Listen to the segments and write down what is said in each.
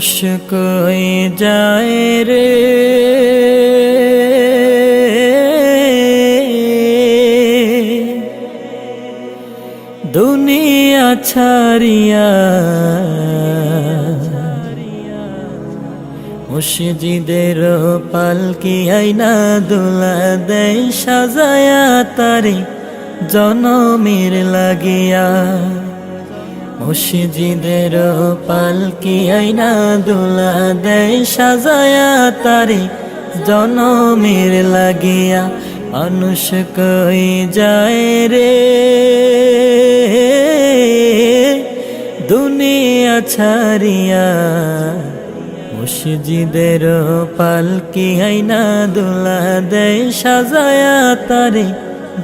মুশকিল যায় রে দুনিয়া ছাড়িয়া, মসজিদের পালকি আইনা দোলা দেয় সাজায়া তারে জনমের লাগিয়া। মসজিদের পালকি আইনা দোলা দেয় সাজায়া তারে জনমের লাগিয়া। মানুষ কই যায় রে দুনিয়া ছাড়িয়া, মসজিদের পালকি আইনা দোলা দেয় সাজায়া তারে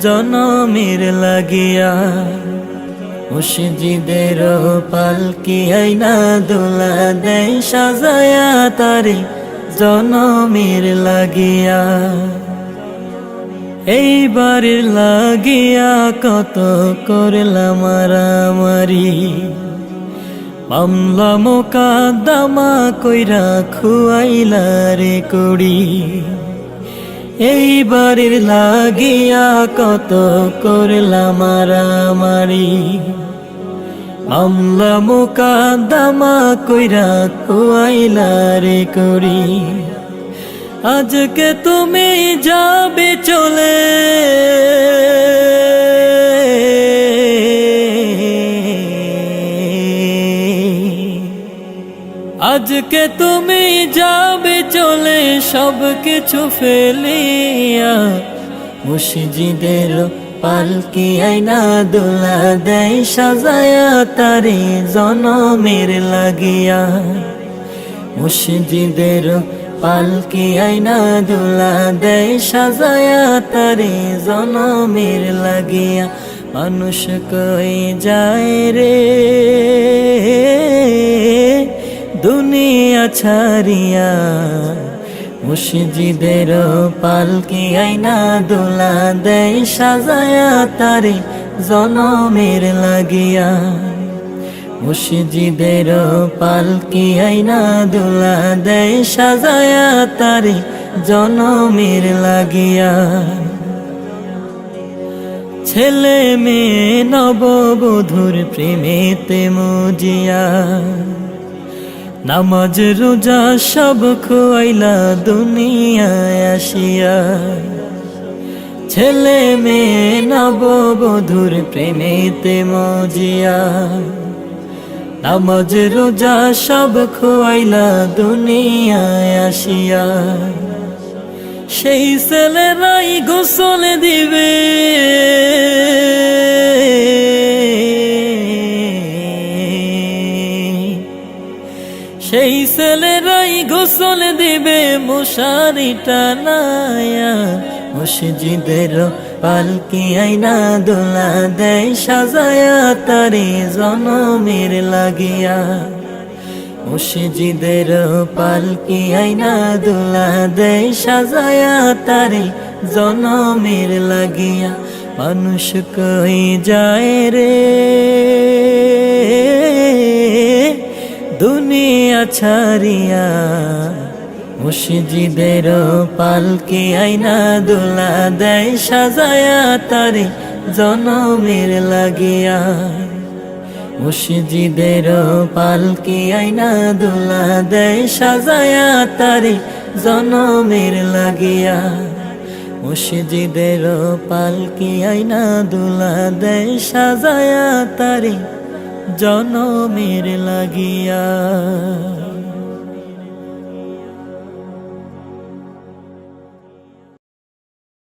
জনমের লাগিয়া। মসজিদের পালকি আইনা দোলা দেয় সাজায়া তারে জনমের লাগিয়া। এইবার লাগিয়া কত করলাম মারামারি, মামলা মোকদ্দমা কইরা খুয়াইলা রে কুড়ি। এইবারের লাগিয়া কত করলাম মারামারি, মামলা মোকদ্দমা কইরা খুয়াইলা রে কুড়ি। আজকে তুমি যাবে চলে, আজকে তুমি যাবে চলে সব কিছু ফেলিয়া। মসজিদের পালকি আইনা দোলা দেয় সাজায়া তারে জনমের লাগিয়া। মসজিদের পালকি আইনা দোলা দেয় সাজায়া তারে জনমের লাগিয়া। মানুষ কই যায় রে দুনিয়া ছাড়িয়া, মসজিদের পালকি আইনা দোলা দেয় সাজায়া তারে জনমের লাগিয়া। মসজিদের পালকি আইনা দোলা দেয় সাজায়া তারে জনমের লাগিয়া। ছেলে মেয়ে নববধূর প্রেমেতে মজিয়া, নামাজ রোজা সব খোয়াইলা দুনিয়ায় আসিয়া। ছেলে মেয়ে নববধূর প্রেমেতে মজিয়া, নামাজ রোজা সব খোয়াইলা দুনিয়ায় আসিয়া। সেই ছেলেরাই গোসল দিবে, সেই ছেলেরাই গোসল দিবে মশারি টানায়া। মসজিদের পালকি আইনা দোলা দেয় সাজায়া তারে জনমের লাগিয়া। মসজিদের পালকি আইনা দোলা দেয় সাজায়া তারে জনমের লাগিয়া। মানুষ কই যায় রে দুনিয়া ছাড়িয়া, মসজিদের পালকি আইনা দোলা দেয় সাজায়া তারে জনমের লাগিয়া। মসজিদের পালকি আইনা দোলা দেয় সাজায়া তারে জনমের লাগিয়া। মসজিদের পালকি আইনা দোলা দেয় সাজায়া তারে জনমের লাগিয়া।